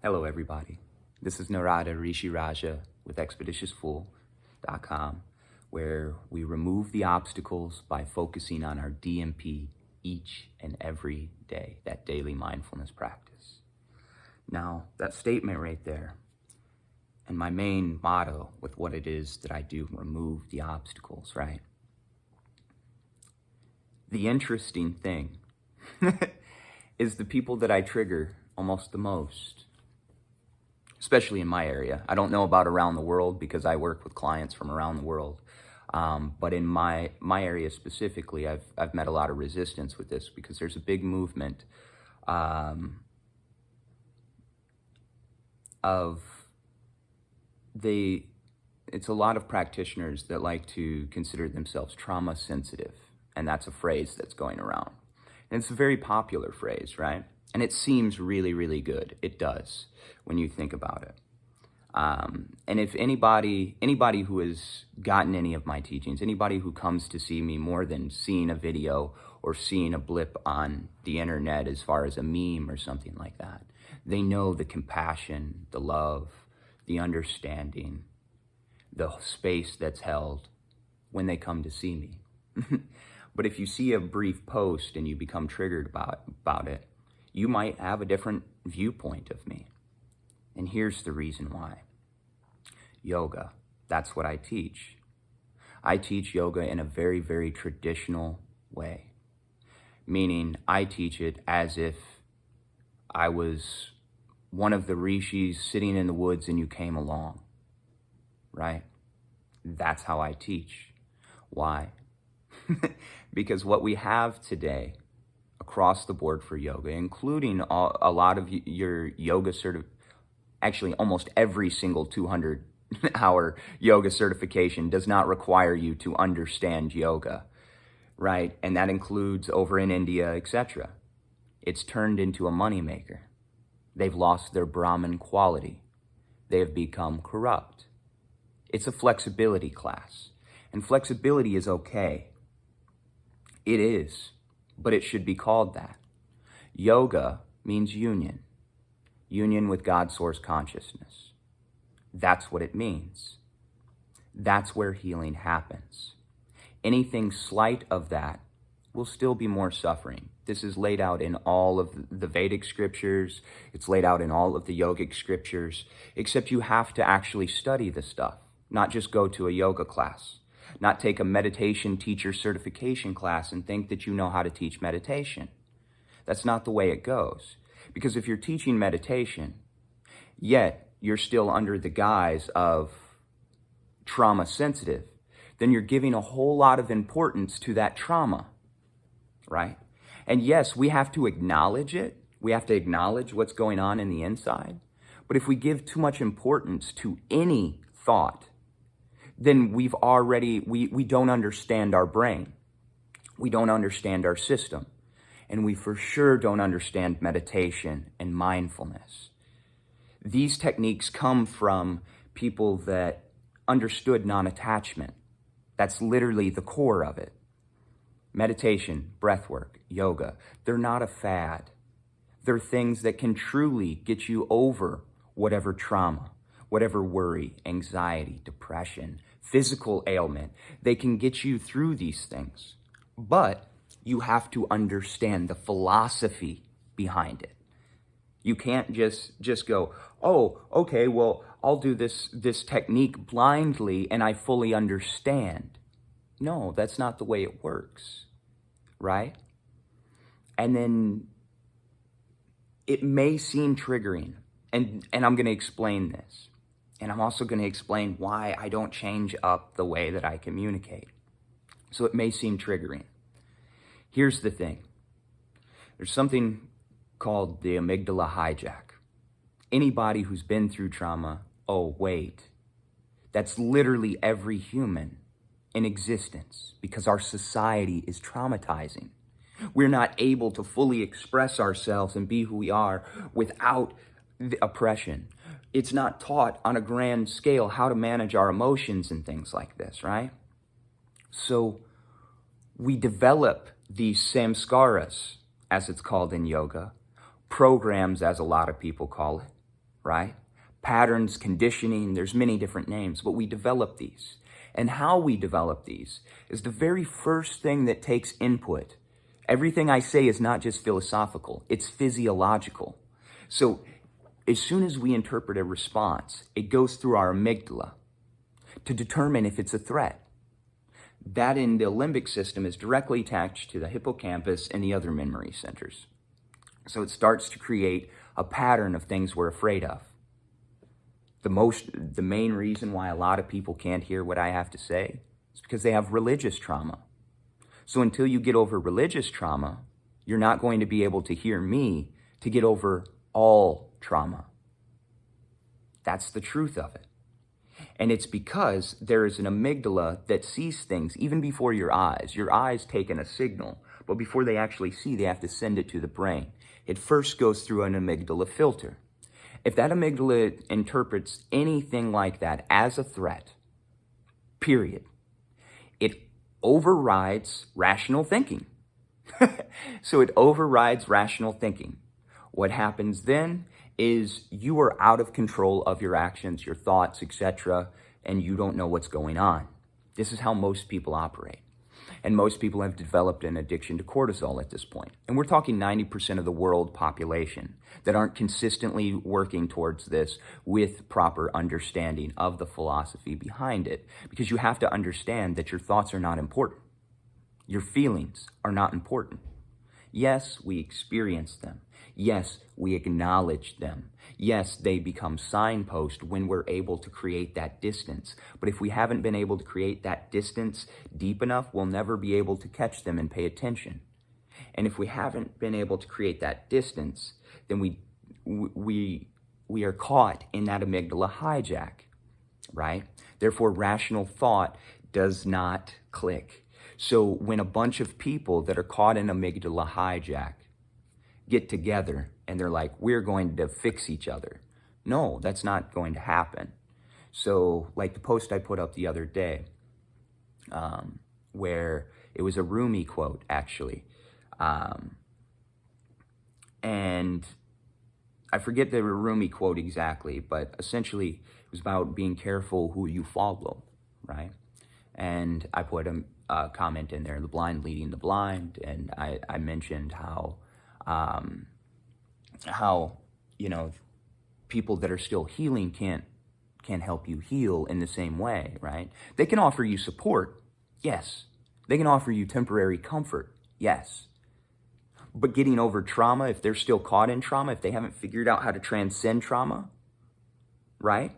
Hello, everybody. This is Narada Rishi Raja with ExpeditiousFool.com, where we remove the obstacles by focusing on our DMP each and every day, that daily mindfulness practice. Now, that statement right there, and my main motto with what it is that I do, remove the obstacles, right? The interesting thing is the people that I trigger almost the most, especially in my area. I don't know about around the world because I work with clients from around the world. But in my area specifically, I've met a lot of resistance with this because there's a big movement it's a lot of practitioners that like to consider themselves trauma sensitive. And that's a phrase that's going around. And it's a very popular phrase, right? And it seems really, really good. It does when you think about it. And if anybody who has gotten any of my teachings, anybody who comes to see me more than seeing a video or seeing a blip on the internet as far as a meme or something like that, they know the compassion, the love, the understanding, the space that's held when they come to see me. But if you see a brief post and you become triggered about it, you might have a different viewpoint of me. And here's the reason why. Yoga, that's what I teach. I teach yoga in a very, very traditional way. Meaning I teach it as if I was one of the rishis sitting in the woods and you came along, right? That's how I teach. Why? Because what we have today across the board for yoga, including a lot of your yoga actually almost every single 200-hour yoga certification does not require you to understand yoga, right? And that includes over in India, etc. It's turned into a moneymaker. They've lost their Brahmin quality. They have become corrupt. It's a flexibility class. And flexibility is okay. It is, but it should be called that. Yoga means union. Union with God source consciousness. That's what it means. That's where healing happens. Anything slight of that will still be more suffering. This is laid out in all of the Vedic scriptures. It's laid out in all of the yogic scriptures, except you have to actually study the stuff, not just go to a yoga class, not take a meditation teacher certification class and think that you know how to teach meditation. That's not the way it goes. Because if you're teaching meditation, yet you're still under the guise of trauma sensitive, then you're giving a whole lot of importance to that trauma, right? And yes, we have to acknowledge it. We have to acknowledge what's going on in the inside. But if we give too much importance to any thought, then we don't understand our brain. We don't understand our system. And we for sure don't understand meditation and mindfulness. These techniques come from people that understood non-attachment. That's literally the core of it. Meditation, breathwork, yoga, they're not a fad. They're things that can truly get you over whatever trauma, whatever worry, anxiety, depression, physical ailment. They can get you through these things. But you have to understand the philosophy behind it. You can't just go, oh, okay, well, I'll do this technique blindly and I fully understand. No, that's not the way it works, right? And then it may seem triggering, and I'm going to explain this. And I'm also going to explain why I don't change up the way that I communicate. So it may seem triggering. Here's the thing. There's something called the amygdala hijack. Anybody who's been through trauma, oh, wait. That's literally every human in existence because our society is traumatizing. We're not able to fully express ourselves and be who we are without the oppression. It's not taught on a grand scale how to manage our emotions and things like this, right? So we develop these samskaras, as it's called in yoga, programs, as a lot of people call it, right? Patterns, conditioning, there's many different names, but we develop these. And how we develop these is the very first thing that takes input. Everything I say is not just philosophical, it's physiological. So as soon as we interpret a response, it goes through our amygdala to determine if it's a threat. That in the limbic system is directly attached to the hippocampus and the other memory centers. So it starts to create a pattern of things we're afraid of. The main reason why a lot of people can't hear what I have to say is because they have religious trauma. So until you get over religious trauma, you're not going to be able to hear me to get over all trauma. That's the truth of it. And it's because there is an amygdala that sees things even before your eyes. Your eyes take in a signal, but before they actually see, they have to send it to the brain. It first goes through an amygdala filter. If that amygdala interprets anything like that as a threat, period, it overrides rational thinking. So it overrides rational thinking. What happens then is you are out of control of your actions, your thoughts, etc., and you don't know what's going on. This is how most people operate. And most people have developed an addiction to cortisol at this point. And we're talking 90% of the world population that aren't consistently working towards this with proper understanding of the philosophy behind it. Because you have to understand that your thoughts are not important. Your feelings are not important. Yes, we experience them. Yes, we acknowledge them. Yes, they become signposts when we're able to create that distance. But if we haven't been able to create that distance deep enough, we'll never be able to catch them and pay attention. And if we haven't been able to create that distance, then we are caught in that amygdala hijack, right? Therefore, rational thought does not click. So when a bunch of people that are caught in amygdala hijack get together and they're like, we're going to fix each other. No, that's not going to happen. So like the post I put up the other day, where it was a Rumi quote, actually. And I forget the Rumi quote exactly, but essentially it was about being careful who you follow, right? And I put a comment in there, the blind leading the blind, and I mentioned how people that are still healing can't help you heal in the same way, right? They can offer you support, yes. They can offer you temporary comfort, yes. But getting over trauma, if they're still caught in trauma, if they haven't figured out how to transcend trauma, right?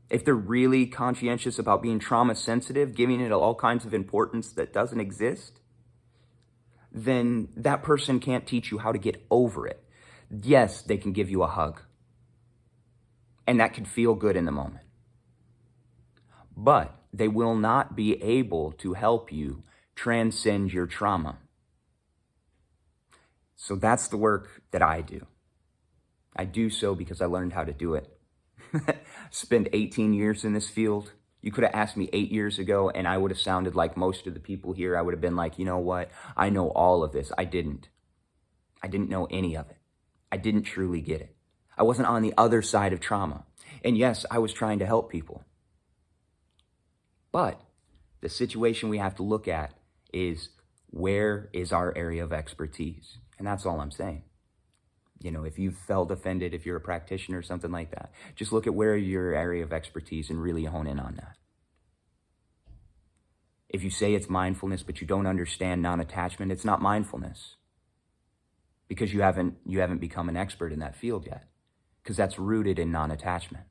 If they're really conscientious about being trauma sensitive, giving it all kinds of importance that doesn't exist, then that person can't teach you how to get over it. Yes, they can give you a hug. And that can feel good in the moment. But they will not be able to help you transcend your trauma. So that's the work that I do. I do so because I learned how to do it. Spent 18 years in this field. You could have asked me 8 years ago and I would have sounded like most of the people here. I would have been like, you know what? I know all of this. I didn't. I didn't know any of it. I didn't truly get it. I wasn't on the other side of trauma. And yes, I was trying to help people. But the situation we have to look at is, where is our area of expertise? And that's all I'm saying. You know, if you've felt offended, if you're a practitioner or something like that, just look at where your area of expertise and really hone in on that. If you say it's mindfulness, but you don't understand non-attachment, it's not mindfulness. Because you haven't become an expert in that field yet. Because that's rooted in non-attachment.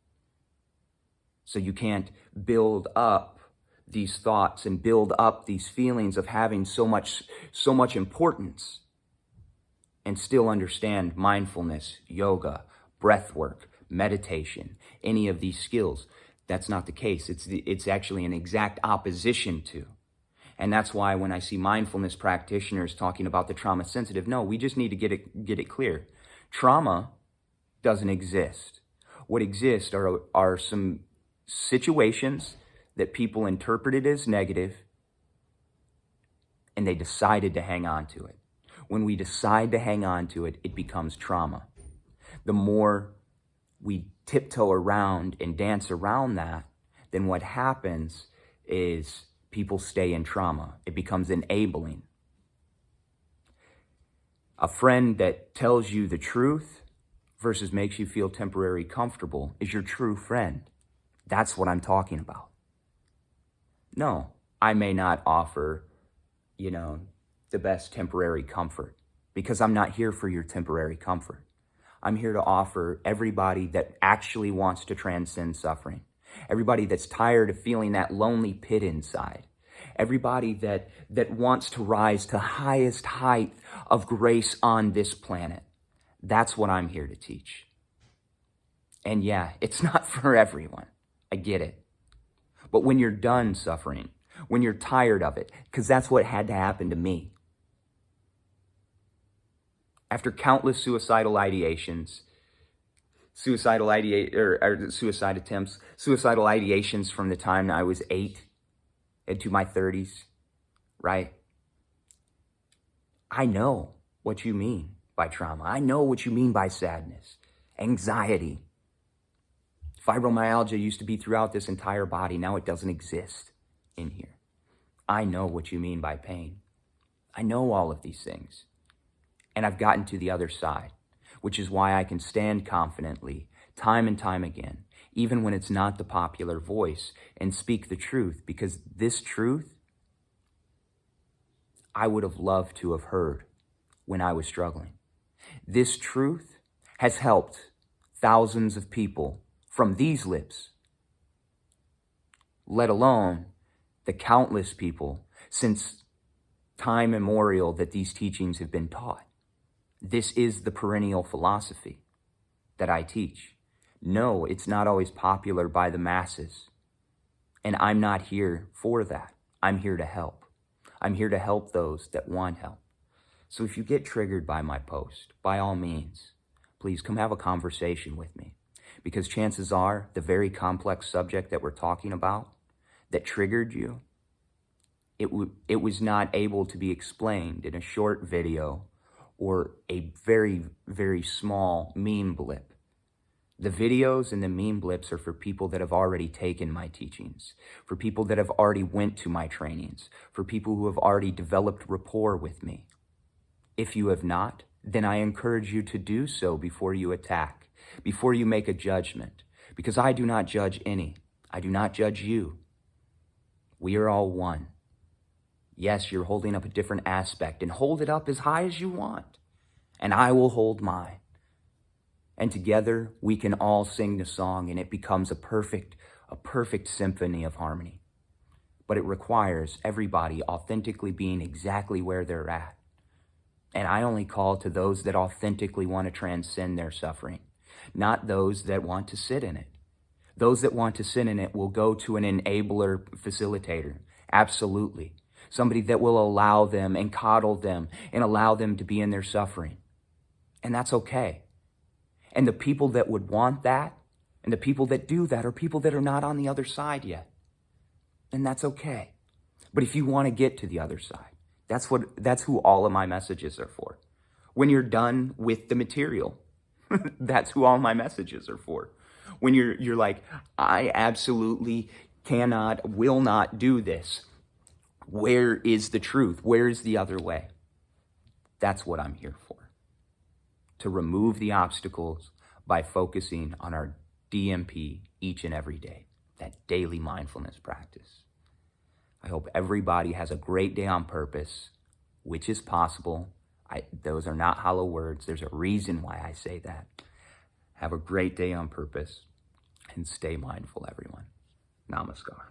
So you can't build up these thoughts and build up these feelings of having so much importance and still understand mindfulness, yoga, breath work, meditation, any of these skills. That's not the case. It's actually an exact opposition to. And that's why when I see mindfulness practitioners talking about the trauma sensitive, no, we just need to get it clear. Trauma doesn't exist. What exists are some situations that people interpreted as negative and they decided to hang on to it. When we decide to hang on to it, it becomes trauma. The more we tiptoe around and dance around that, then what happens is people stay in trauma. It becomes enabling. A friend that tells you the truth versus makes you feel temporarily comfortable is your true friend. That's what I'm talking about. No, I may not offer, the best temporary comfort, because I'm not here for your temporary comfort. I'm here to offer everybody that actually wants to transcend suffering, everybody that's tired of feeling that lonely pit inside, everybody that wants to rise to highest height of grace on this planet. That's what I'm here to teach. And yeah, it's not for everyone. I get it. But when you're done suffering, when you're tired of it, because that's what had to happen to me. After countless suicidal ideations, suicide attempts, suicidal ideations from the time I was 8 into my 30s, right? I know what you mean by trauma. I know what you mean by sadness, anxiety. Fibromyalgia used to be throughout this entire body. Now it doesn't exist in here. I know what you mean by pain. I know all of these things. And I've gotten to the other side, which is why I can stand confidently, time and time again, even when it's not the popular voice, and speak the truth, because this truth, I would have loved to have heard when I was struggling. This truth has helped thousands of people from these lips, let alone the countless people since time immemorial that these teachings have been taught. This is the perennial philosophy that I teach. No, it's not always popular by the masses. And I'm not here for that. I'm here to help. I'm here to help those that want help. So if you get triggered by my post, by all means, please come have a conversation with me. Because chances are the very complex subject that we're talking about that triggered you, it was not able to be explained in a short video or a very, very small meme blip. The videos and the meme blips are for people that have already taken my teachings, for people that have already went to my trainings, for people who have already developed rapport with me. If you have not, then I encourage you to do so before you attack, before you make a judgment, because I do not judge any. I do not judge you. We are all one. Yes, you're holding up a different aspect, and hold it up as high as you want, and I will hold mine. And together we can all sing the song, and it becomes a perfect symphony of harmony. But it requires everybody authentically being exactly where they're at. And I only call to those that authentically want to transcend their suffering, not those that want to sit in it. Those that want to sit in it will go to an enabler facilitator, absolutely. Somebody that will allow them and coddle them and allow them to be in their suffering. And that's okay. And the people that would want that and the people that do that are people that are not on the other side yet. And that's okay. But if you want to get to the other side, that's who all of my messages are for. When you're done with the material, that's who all my messages are for. When you're like, I absolutely cannot, will not do this. Where is the truth? Where is the other way? That's what I'm here for. To remove the obstacles by focusing on our DMP each and every day, that daily mindfulness practice. I hope everybody has a great day on purpose, which is possible. Those are not hollow words. There's a reason why I say that. Have a great day on purpose and stay mindful, everyone. Namaskar.